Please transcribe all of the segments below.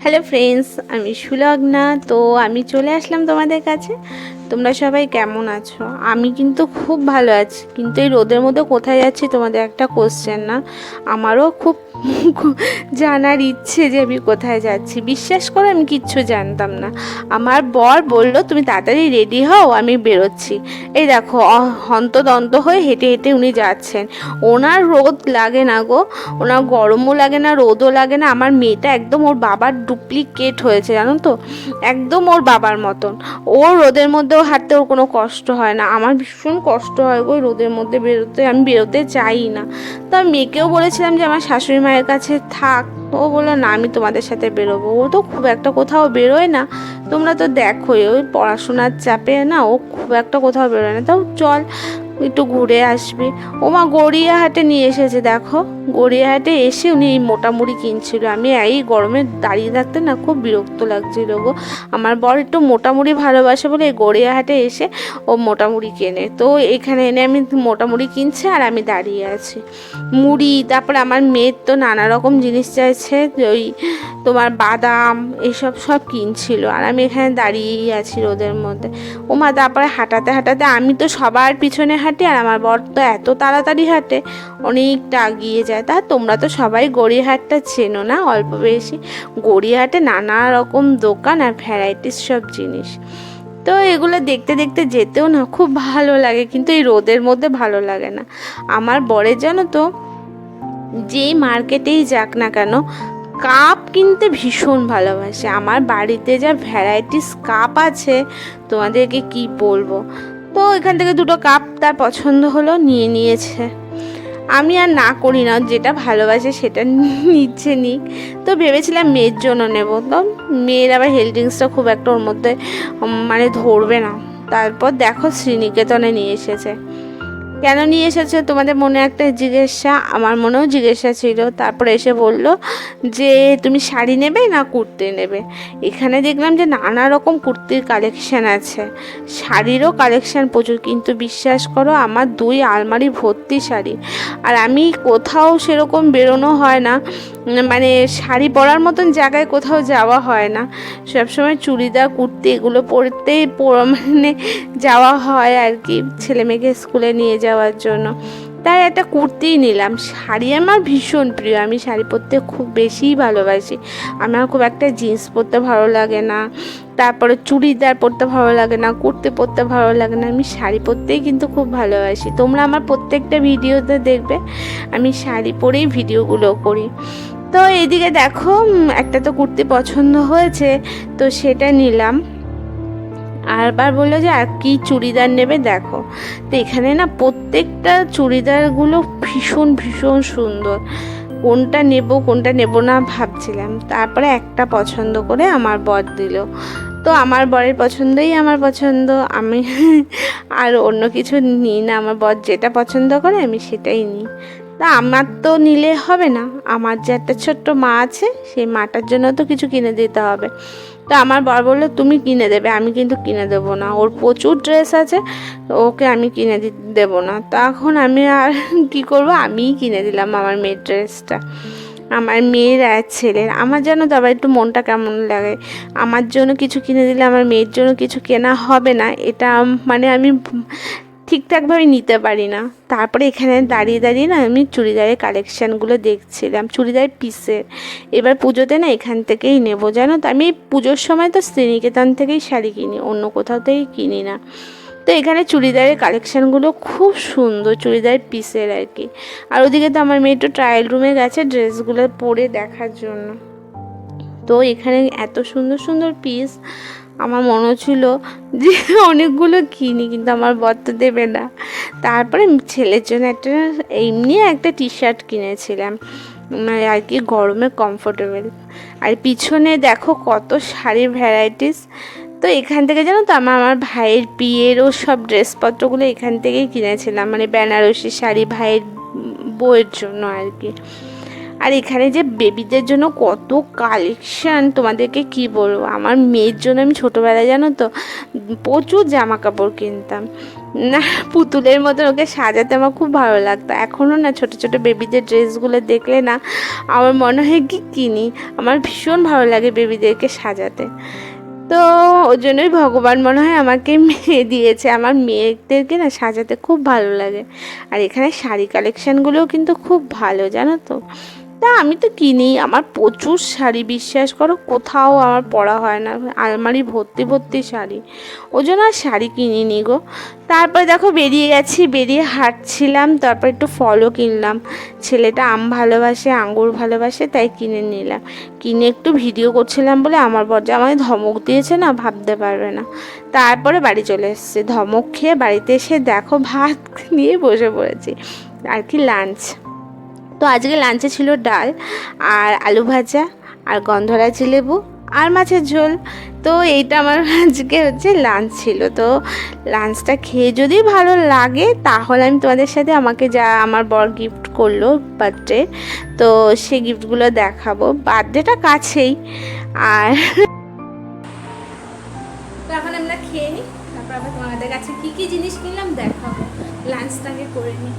Hello friends, আমি সুলগ্না। তো আমি চলে আসলাম তোমাদের কাছে। তোমরা সবাই কেমন আছো? আমি কিন্তু খুব ভালো আছি, কিন্তু এই রোদের মধ্যে কোথায় যাচ্ছি তোমাদের একটা কোশ্চেন না? আমারও খুব জানার ইচ্ছে যে আমি কোথায় যাচ্ছি। বিশ্বাস করো, আমি কিচ্ছু জানতাম না। আমার বর বলল তুমি তাড়াতাড়ি রেডি হও, আমি বেরোচ্ছি। এই দেখো, হন্তদন্ত হয়ে হেঁটে হেঁটে উনি যাচ্ছেন। ওনার রোদ লাগে না গো, ওনার গরমও লাগে না, রোদও লাগে না। আমার মেয়েটা একদম ওর বাবার ডুপ্লিকেট হয়েছে, জানো তো, একদম ওর বাবার মতন। ওর রোদের মধ্যেও হাঁটতে ওর কোনো কষ্ট হয় না। আমার ভীষণ কষ্ট হয় গো রোদের মধ্যে বেরোতে, আমি বেরোতে চাই না। তো আমি মেয়েকেও বলেছিলাম যে আমার শাশুড়ি মায়ের কাছে থাক, ও বললো না আমি তোমাদের সাথে বেরোবো। ও তো খুব একটা কোথাও বেরোয় না, তোমরা তো দেখোই, ওই পড়াশোনার চাপে না ও খুব একটা কোথাও বেরোয় না। তাও চল একটু ঘুরে আসবি। ও মা, গড়িয়াহাটে নিয়ে এসেছে, দেখো গড়িয়াহাটে এসে উনি এই মোটা মুড়ি কিনছিল। আমি এই গরমে দাঁড়িয়ে থাকতে না খুব বিরক্ত লাগছিল গো। আমার বর একটু মোটা মুড়ি ভালোবাসে বলে এই গড়িয়াহাটে এসে ও মোটা মুড়ি কেনে। তো এখানে এনে আমি মোটা মুড়ি কিনছে আর আমি দাঁড়িয়ে আছি। মুড়ি, তারপরে আমার মেয়ের তো নানা রকম জিনিস চাইছে, ওই তোমার বাদাম এইসব সব কিনছিল, আর আমি এখানে দাঁড়িয়েই আছি রোদের মধ্যে। ও মা, তারপরে হাঁটাতে হাঁটাতে আমি তো সবার পিছনে হাঁটি, আর আমার বর তো এত তাড়াতাড়ি হাঁটে, অনেকটা এগিয়ে যায়। তা তোমরা তো সবাই গড়িয়াহাটটা চেনো না অল্প বেশি? গড়িয়াহাটে নানা রকম দোকান আর ভ্যারাইটিস সব জিনিস। তো এগুলো দেখতে দেখতে যেতেও না খুব ভালো লাগে, কিন্তু এই রোদের মধ্যে ভালো লাগে না। আমার বরের জানো তো, যেই মার্কেটেই যাক না কেন, কাপ কিনতে ভীষণ ভালোবাসে। আমার বাড়িতে যা ভ্যারাইটিস কাপ আছে তোমাদেরকে কি বলবো। তো এখান থেকে দুটো কাপ তার পছন্দ হলো, নিয়ে নিয়েছে। আমি আর না করি না, যেটা ভালোবাসে সেটা নিচ্ছে নিক। তো ভেবেছিলাম মেয়ের জন্য নেব, তো মেয়ের আবার হেলথ ড্রিঙ্কসটা খুব একটা ওর মধ্যে মানে ধরবে না। তারপর দেখো শ্রীনিকেতনে নিয়ে এসেছে। কেন নিয়ে এসেছে তোমাদের মনে একটা জিজ্ঞাসা, আমার মনেও জিজ্ঞাসা ছিল। তারপরে এসে বলল যে তুমি শাড়ি নেবে না কুর্তি নেবে। এখানে দেখলাম যে নানা রকম কুর্তির কালেকশান আছে, শাড়িরও কালেকশান প্রচুর, কিন্তু বিশ্বাস করো আমার 2 আলমারি ভর্তি শাড়ি। আর আমি কোথাও সেরকম বেরোনো হয় না, মানে শাড়ি পরার মতন জায়গায় কোথাও যাওয়া হয় না। সবসময় চুড়িদার কুর্তি এগুলো পরতেই মানে যাওয়া হয় আর কি, ছেলে মেয়েকে স্কুলে নিয়ে যাওয়ার জন্য। তাই একটা কুর্তি নিলাম। শাড়ি আমার ভীষণ প্রিয়, আমি শাড়ি পরতে খুব বেশিই ভালোবাসি। আমার খুব একটা জিন্স পরতে ভালো লাগে না, তারপরে চুড়িদার পরতে ভালো লাগে না, কুর্তি পরতে ভালো লাগে না, আমি শাড়ি পরতেই কিন্তু খুব ভালোবাসি। তোমরা আমার প্রত্যেকটা ভিডিওতে দেখবে আমি শাড়ি পরেই ভিডিওগুলো করি। তো এদিকে দেখো, একটা তো কুর্তি পছন্দ হয়েছে, তো সেটা নিলাম। আরবার বললো যে আর কি চুড়িদার নেবে দেখো। তো এখানে না প্রত্যেকটা চুড়িদারগুলো ভীষণ ভীষণ সুন্দর। কোনটা নেব না ভাবছিলাম, তারপরে একটা পছন্দ করে আমার বর দিল। তো আমার বরের পছন্দই আমার পছন্দ, আমি আর অন্য কিছু নিই না। আমার বর যেটা পছন্দ করে আমি সেটাই নিই। তা আমার তো নিলে হবে না, আমার যে একটা ছোট্ট মা আছে সেই মাটার জন্য তো কিছু কিনে দিতে হবে। তো আমার বর বললো তুমি কিনে দেবে, আমি কিন্তু কিনে দেবো না, ওর প্রচুর ড্রেস আছে, ওকে আমি কিনে দেবো না। তখন আমি আর কী করবো, আমিই কিনে দিলাম আমার মেয়ের ড্রেসটা, আমার মেয়ের আর ছেলের। আমার যেন তো আবার একটু মনটা কেমন লাগে, আমার জন্য কিছু কিনে দিলে আমার মেয়ের জন্য কিছু কেনা হবে না, এটা মানে আমি ঠিকঠাকভাবে নিতে পারি না। তারপরে এখানে দাঁড়িয়ে দাঁড়িয়ে না আমি চুড়িদারের কালেকশানগুলো দেখছিলাম, চুড়িদার পিসের। এবার পুজোতে না এখান থেকেই নেবো, জানো তো। আমি পুজোর সময় তো শ্রীনিকেতন থেকেই শাড়ি কিনি, অন্য কোথাও থেকেই কিনি না। তো এখানে চুড়িদারের কালেকশানগুলো খুব সুন্দর, চুড়িদার পিসের আর কি। আর ওদিকে তো আমার মেয়ে একটু ট্রায়াল রুমে গেছে ড্রেসগুলো পরে দেখার জন্য। তো এখানে এত সুন্দর সুন্দর পিস, আমার মনে ছিল যে অনেকগুলো কিনি, কিন্তু আমার বর তো দেবে না। তারপরে ছেলের জন্য এমনি একটা টি শার্ট কিনেছিলাম, মানে আর কি গরমে কমফোর্টেবল। আর পিছনে দেখো কত শাড়ির ভ্যারাইটিস। তো এখান থেকে জানো তো আমার ভাইয়ের বিয়েরও সব ড্রেসপত্রগুলো এখান থেকেই কিনেছিলাম, মানে বেনারসি শাড়ি ভাইয়ের বউয়ের জন্য আর কি। আর এখানে যে বেবিদের জন্য কত কালেকশান, তোমাদেরকে কি বলবো। আমার মেয়ের জন্য আমি ছোটোবেলায় জানো তো প্রচুর জামা কাপড় কিনতাম না, পুতুলের মতন ওকে সাজাতে আমার খুব ভালো লাগতো। এখনও না ছোটো ছোটো বেবিদের ড্রেসগুলো দেখলে না আমার মনে হয় কি কিনি, আমার ভীষণ ভালো লাগে বেবিদেরকে সাজাতে। তো ওই জন্যই ভগবান মনে হয় আমাকে মেয়ে দিয়েছে, আমার মেয়েদেরকে না সাজাতে খুব ভালো লাগে। আর এখানে শাড়ি কালেকশানগুলোও কিন্তু খুব ভালো জানো তো। তা আমি তো কিনি, আমার প্রচুর শাড়ি, বিশ্বাস করো কোথাও আমার পরা হয় না, আলমারি ভর্তি ভর্তি শাড়ি, ওই জন্য আর শাড়ি কিনিনি গো। তারপরে দেখো বেরিয়ে গেছি, বেরিয়ে হাঁটছিলাম, তারপর একটু ফলও কিনলাম। ছেলেটা আম ভালোবাসে, আঙ্গুর ভালোবাসে, তাই কিনে নিলাম। কিনে একটু ভিডিও করছিলাম বলে আমার বর আমায় ধমক দিয়েছে না, ভাবতে পারবে না। তারপরে বাড়ি চলে এসেছে, ধমক খেয়ে বাড়িতে এসে দেখো ভাত নিয়ে বসে পড়েছি আর কি লাঞ্চ। তো আজকে লাঞ্চে ছিল ডাল আর আলু ভাজা আর গন্ধরাজ লেবু আর মাছের ঝোল। তো এইটা আমার আজকে হচ্ছে লাঞ্চ ছিল। তো লাঞ্চটা খেয়ে যদি ভালো লাগে তাহলে আমি তোমাদের সাথে আমাকে যা আমার বর গিফট করলো বার্থডে, তো সেই গিফটগুলো দেখাবো। বার্থডেটা কাছেই। আর তো এখন আমরা খেয়ে নিই, তারপর আবার তোমাদের কাছে কী কী জিনিস কিনলাম দেখাবো। লাঞ্চটাকে করে নিই।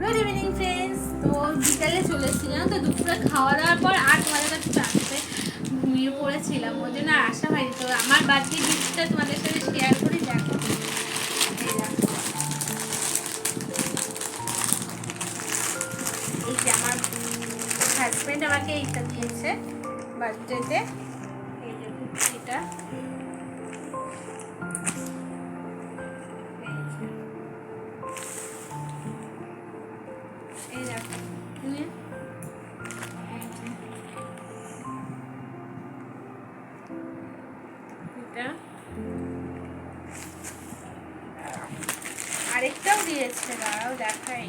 Good evening friends. তো বিকালে চলে এসেছি জানো তো, দুপুরে খাওয়া দাওয়ার পর আর তোমাদের কাছে আসতে ঘুমিয়ে পড়েছিলাম, ওই জন্য আর আসা হয়নি। তো আমার বার্থডে গিফটটা তোমাদের সাথে শেয়ার করি, দেখো। এই যে আমার হাজব্যান্ড আমাকে এইটা দিয়েছে বার্থডেতে, এই যে এটা। এই দেখো আরেকটাও দিয়েছে, দাঁড়াও দেখাই।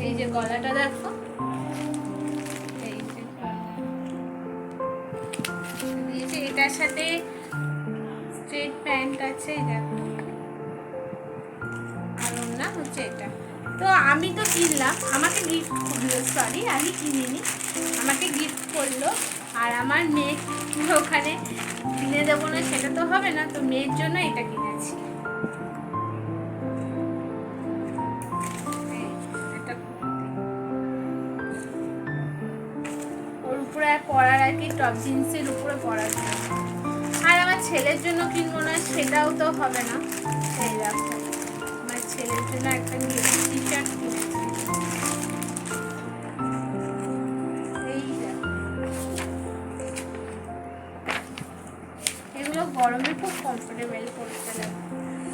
এই যে গলাটা দেখো, এই যে দিয়েছে, এটার সাথে স্ট্রেট প্যান্ট আছে, এই দেখো। আর না হচ্ছে এটা। তো আমি তো কিনলাম, আমাকে গিফট করলো, সরি আমি কিনিনি, আমাকে গিফট করলো। আর আমার মেয়ে ওখানে কিনে দেবো না সেটা তো হবে না, তো মেয়ের জন্য এটা কিনেছি। ওর উপরে পরার আর কি, টপ জিন্সের উপরে পরার জন্য। আর আমার ছেলের জন্য কিনবো না সেটাও তো হবে না। এই দেখো আমার ছেলের জন্য একটা টি শার্ট কিনেছি। এগুলো গরমে খুব কমফোর্টেবল পড়তে লাগে।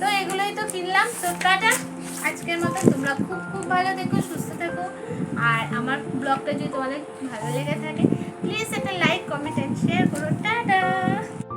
তো এগুলোই তো কিনলাম। তো টাটা আজকের মতো, তোমরা খুব খুব ভালো থেকো, সুস্থ থেকো। আর আমার ব্লগটা যদি তোমাদের ভালো লেগে থাকে প্লিজ একটা লাইক, কমেন্ট এন্ড শেয়ার করো। টাটা।